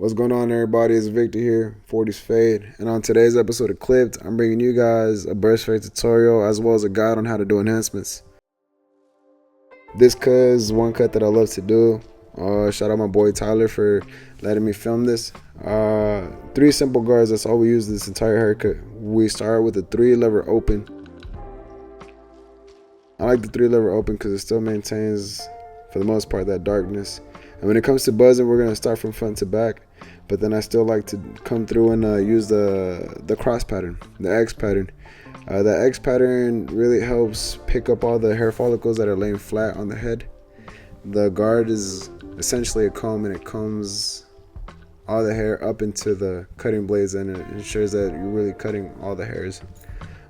What's going on, everybody? It's Victor here, 40's Fade, and on today's episode of Clipped, I'm bringing you guys a burst fade tutorial as well as a guide on how to do enhancements. This cut is one cut that I love to do. Shout out my boy Tyler for letting me film this. Three simple guards, that's all we use this entire haircut. We start with a 3-lever open. I like the 3-lever open because it still maintains, for the most part, that darkness. And when it comes to buzzing, we're going to start from front to back. But then I still like to come through and use the cross pattern, the X pattern. The X pattern really helps pick up all the hair follicles that are laying flat on the head. The guard is essentially a comb, and it combs all the hair up into the cutting blades, and it ensures that you're really cutting all the hairs.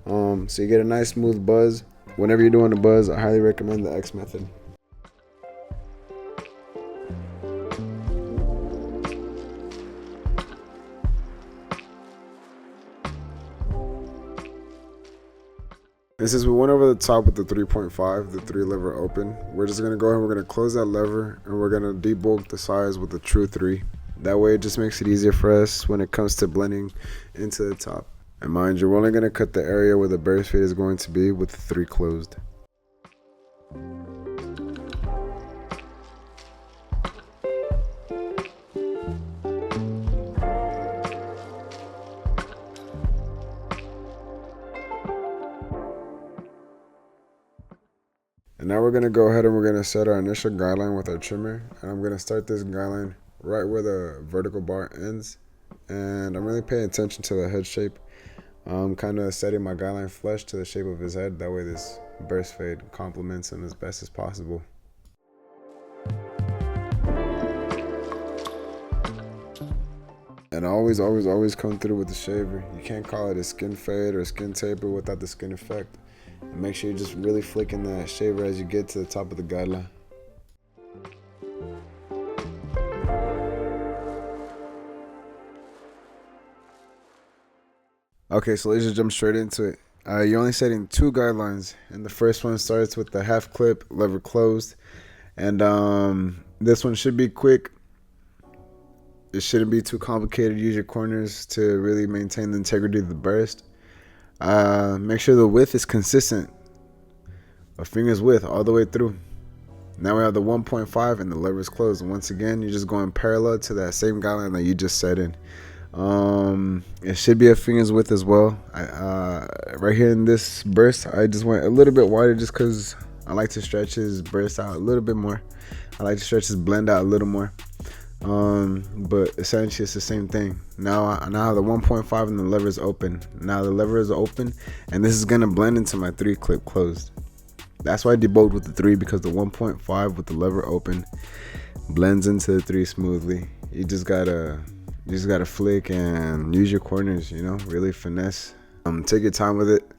So you get a nice smooth buzz. Whenever you're doing a buzz, I highly recommend the X method. And since we went over the top with the 3.5, the 3-lever open, we're just going to go ahead and we're going to close that lever, and we're going to debulk the size with the true 3. That way it just makes it easier for us when it comes to blending into the top. And mind you, we're only going to cut the area where the burst fade is going to be with the 3 closed. And now we're going to go ahead and we're going to set our initial guideline with our trimmer. And I'm going to start this guideline right where the vertical bar ends. And I'm really paying attention to the head shape. I'm kind of setting my guideline flush to the shape of his head. That way this burst fade complements him as best as possible. And always come through with the shaver. You can't call it a skin fade or a skin taper without the skin effect. And make sure you're just really flicking that shaver as you get to the top of the guideline. Okay, so let's just jump straight into it. You're only setting 2 guidelines, and the first one starts with the half clip, lever closed. And this one should be quick. It shouldn't be too complicated. Use your corners to really maintain the integrity of the burst. Make sure the width is consistent, a finger's width all the way through. Now we have the 1.5 and the lever is closed. Once again, you're just going parallel to that same guideline that you just set in. It should be a finger's width as well. Right here in this burst, I just went a little bit wider just because I like to stretch his burst out a little bit more. I like to stretch his blend out a little more. But essentially it's the same thing. Now I have the 1.5 and the lever is open. Now the lever is open, and this is gonna blend into my 3 clip closed. That's why I debulked with the 3, because the 1.5 with the lever open blends into the 3 smoothly. You just gotta flick and use your corners, really finesse. Take your time with it.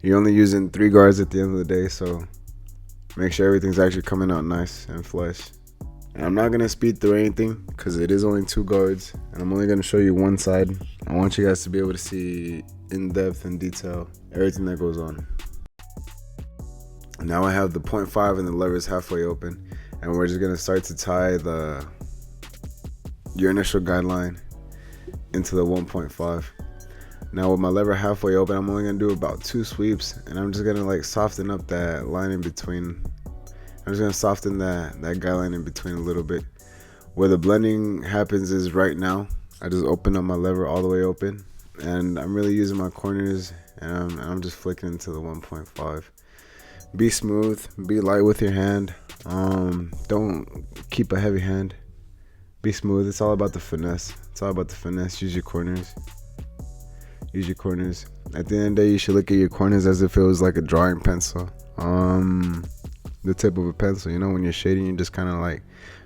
You're only using 3 guards at the end of the day, so make sure everything's actually coming out nice and flush. And I'm not gonna speed through anything because it is only 2 guards, and I'm only gonna show you one side. I want you guys to be able to see in depth and detail everything that goes on. Now I have the 0.5 and the lever is halfway open, and we're just gonna start to tie your initial guideline into the 1.5. Now with my lever halfway open, I'm only gonna do about 2 sweeps, and I'm just gonna soften up that line in between. I'm just gonna soften that guideline in between a little bit. Where the blending happens is right now. I just open up my lever all the way open, and I'm really using my corners, and I'm just flicking into the 1.5. Be smooth, be light with your hand. Don't keep a heavy hand. Be smooth. It's all about the finesse. Use your corners. At the end of the day, you should look at your corners as if it was like a drawing pencil. The tip of a pencil, when you're shading, you're just kind of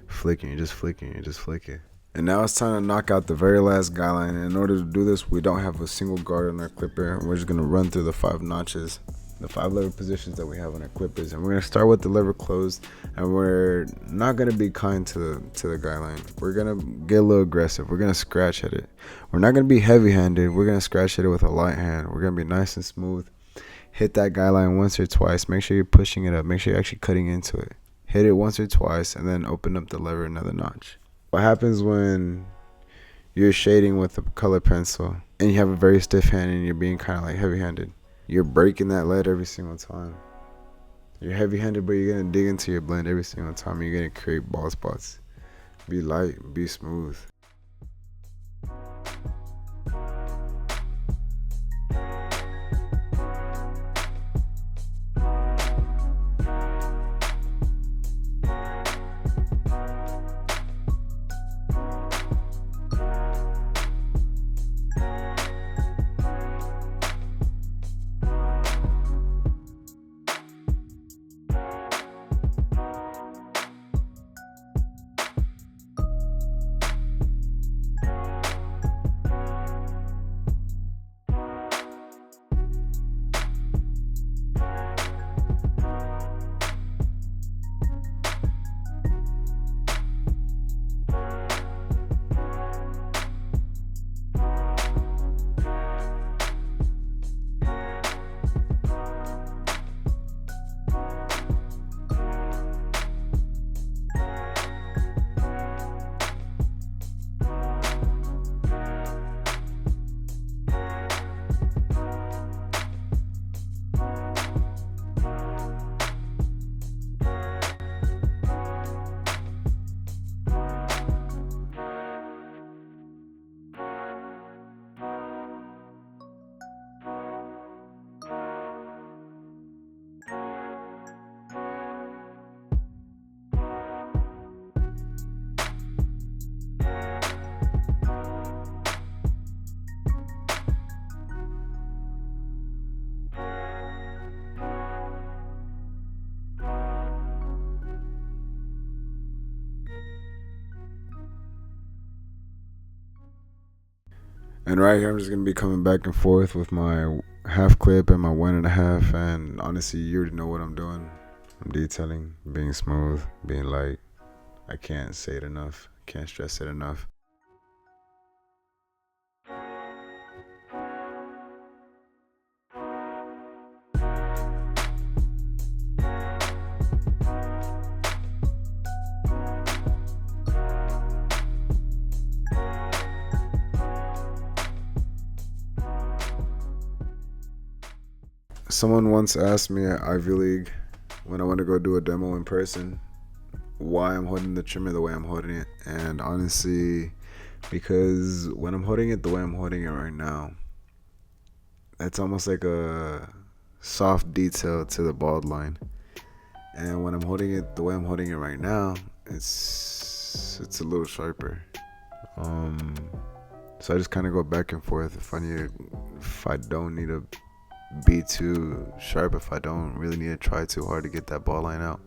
flicking, you're just flicking. And now it's time to knock out the very last guideline. And in order to do this, we don't have a single guard on our clipper. We're just gonna run through the 5 notches, the 5 lever positions that we have on our clippers, and we're gonna start with the lever closed. And we're not gonna be kind to the guideline. We're gonna get a little aggressive. We're gonna scratch at it. We're not gonna be heavy-handed. We're gonna scratch at it with a light hand. We're gonna be nice and smooth. Hit that guideline once or twice. Make sure you're pushing it up. Make sure you're actually cutting into it. Hit it once or twice, and then open up the lever another notch. What happens when you're shading with a color pencil and you have a very stiff hand and you're being kind of like heavy-handed, you're breaking that lead every single time. You're heavy-handed, but you're gonna dig into your blend every single time. You're gonna create bald spots. Be light, be smooth. And right here, I'm just gonna be coming back and forth with my half clip and my 1.5. And honestly, you already know what I'm doing. I'm detailing, being smooth, being light. I can't say it enough. Can't stress it enough. Someone once asked me at Ivy League when I went to go do a demo in person why I'm holding the trimmer the way I'm holding it. And honestly, because when I'm holding it the way I'm holding it right now, it's almost like a soft detail to the bald line. And when I'm holding it the way I'm holding it right now, it's a little sharper. So I just kind of go back and forth if I don't need to be too sharp, if I don't really need to try too hard to get that ball line out.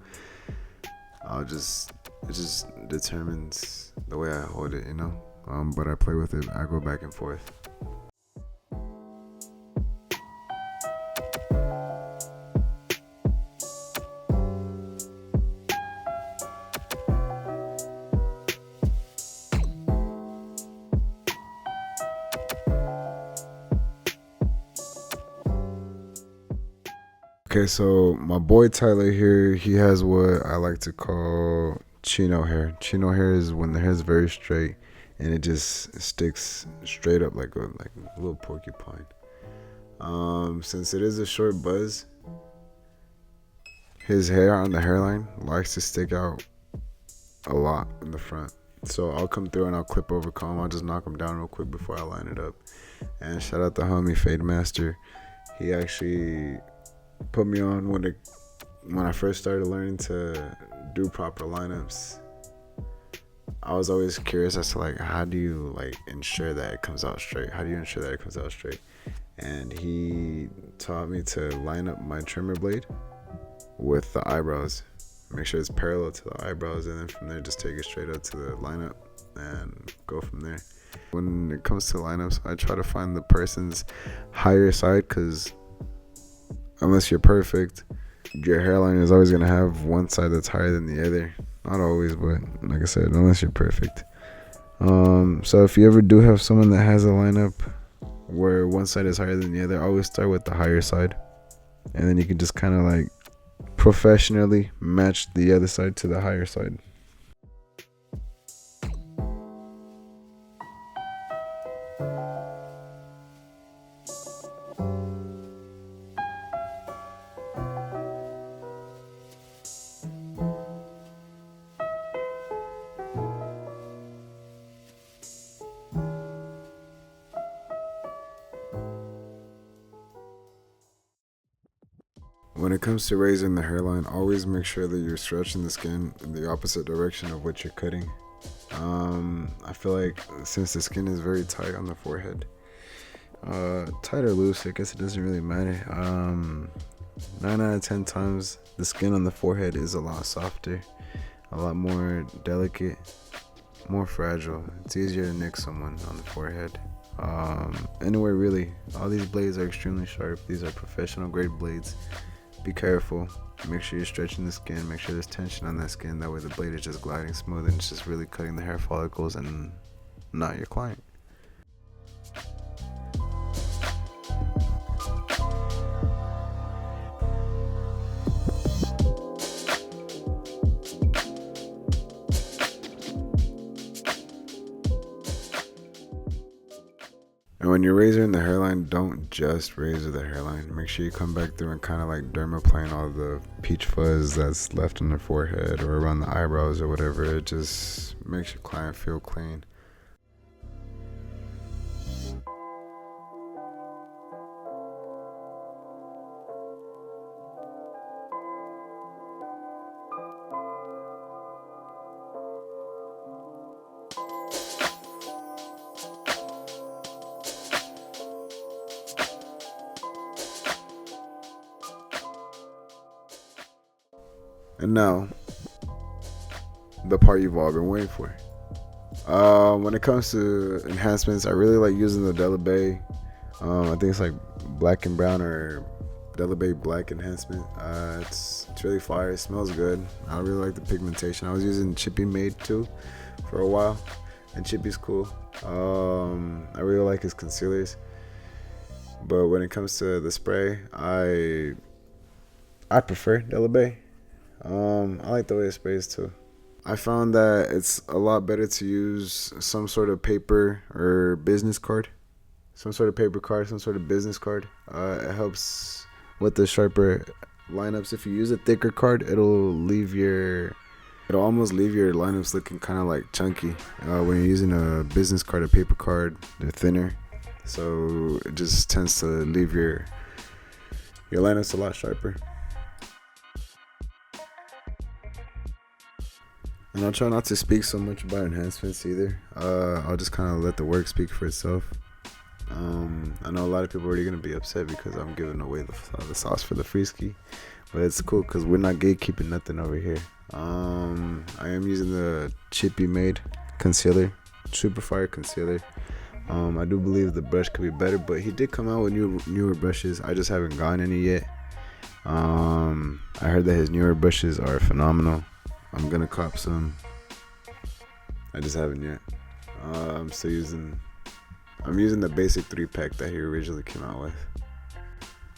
It just determines the way I hold it, you know. But I play with it. I go back and forth. Okay, so my boy Tyler here, he has what I like to call chino hair. Chino hair is when the hair is very straight and it just sticks straight up like a little porcupine. Since it is a short buzz, his hair on the hairline likes to stick out a lot in the front. So I'll come through and I'll clip over comb. I'll just knock him down real quick before I line it up. And shout out the homie Fade Master. He actually put me on when I first started learning to do proper lineups. I was always curious as to how do you ensure that it comes out straight? How do you ensure that it comes out straight? And he taught me to line up my trimmer blade with the eyebrows. Make sure it's parallel to the eyebrows, and then from there just take it straight up to the lineup and go from there. When it comes to lineups, I try to find the person's higher side, because unless you're perfect, your hairline is always going to have one side that's higher than the other. Not always, but like I said, unless you're perfect. So if you ever do have someone that has a lineup where one side is higher than the other, always start with the higher side, and then you can just kind of professionally match the other side to the higher side. When it comes to raising the hairline, always make sure that you're stretching the skin in the opposite direction of what you're cutting. I feel like since the skin is very tight on the forehead, tight or loose, I guess it doesn't really matter. 9 out of 10 times, the skin on the forehead is a lot softer, a lot more delicate, more fragile. It's easier to nick someone on the forehead. Anywhere really. All these blades are extremely sharp. These are professional grade blades. Be careful. Make sure you're stretching the skin. Make sure there's tension on that skin. That way the blade is just gliding smooth and it's just really cutting the hair follicles and not your client. And when you're razoring the hairline, don't just razor the hairline. Make sure you come back through and kind of like dermaplane all the peach fuzz that's left on the forehead or around the eyebrows or whatever. It just makes your client feel clean. And now, the part you've all been waiting for. When it comes to enhancements, I really like using the Delabay. I think it's like black and brown or Delabay black enhancement. It's really fire. It smells good. I really like the pigmentation. I was using Chippy Made too for a while, and Chippy's cool. I really like his concealers. But when it comes to the spray, I prefer Delabay. I like the way it sprays too. I found that it's a lot better to use some sort of paper or business card. Some sort of paper card, some sort of business card. It helps with the sharper lineups. If you use a thicker card, it'll almost leave your lineups looking kind of like chunky. When you're using a business card, a paper card, they're thinner. So it just tends to leave your lineups a lot sharper. And I'll try not to speak so much about enhancements either. I'll just kind of let the work speak for itself. I know a lot of people are already going to be upset because I'm giving away the sauce for the free ski. But it's cool because we're not gatekeeping nothing over here. I am using the Chippy Made concealer. Super fire concealer. I do believe the brush could be better, but he did come out with newer brushes. I just haven't gotten any yet. I heard that his newer brushes are phenomenal. I'm gonna cop some. I just haven't yet. I'm using the basic 3-pack that he originally came out with.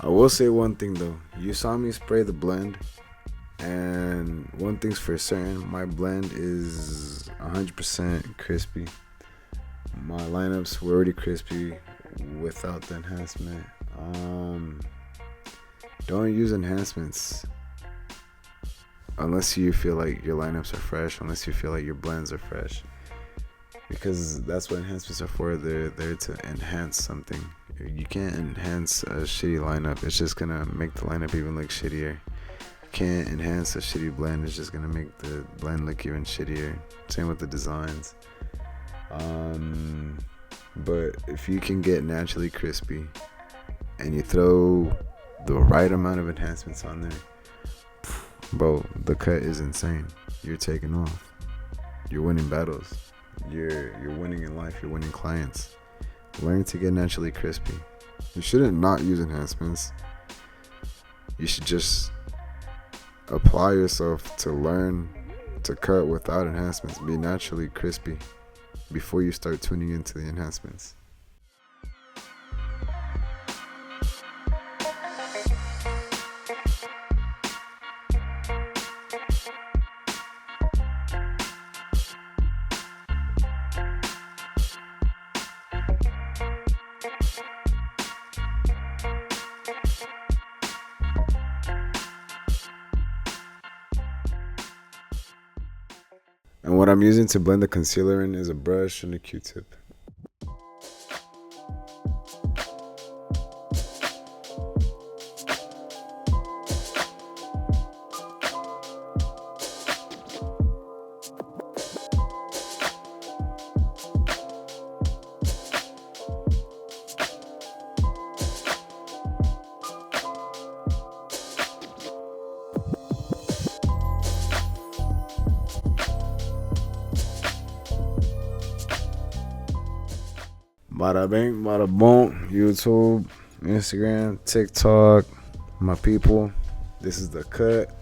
I will say one thing though. You saw me spray the blend, and one thing's for certain, my blend is 100% crispy. My lineups were already crispy without the enhancement. Don't use enhancements unless you feel like your lineups are fresh, unless you feel like your blends are fresh, because that's what enhancements are for. They're there to enhance something. You can't enhance a shitty lineup. It's just gonna make the lineup even look shittier. You can't enhance a shitty blend. It's just gonna make the blend look even shittier. Same with the designs. But if you can get naturally crispy and you throw the right amount of enhancements on there, bro, the cut is insane. You're taking off. You're winning battles. You're winning in life. You're winning clients. Learn to get naturally crispy. You shouldn't not use enhancements. You should just apply yourself to learn to cut without enhancements. Be naturally crispy before you start tuning into the enhancements. what I'm using to blend the concealer in is a brush and a Q-tip. Bada bing, bada boom. YouTube, Instagram, TikTok, my people. This is the cut.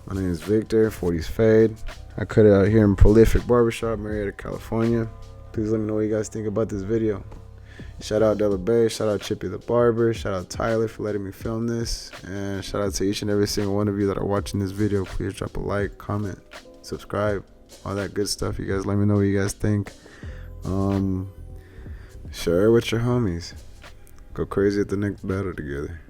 My name is Victor, 40s Fade. I cut it out here in Prolific Barbershop, Marietta, California. Please let me know what you guys think about this video. Shout out Della Bay, shout out Chippy the Barber, shout out Tyler for letting me film this, and shout out to each and every single one of you that are watching this video. Please drop a like, comment, subscribe, all that good stuff. You guys let me know what you guys think. Share it with your homies. Go crazy at the next battle together.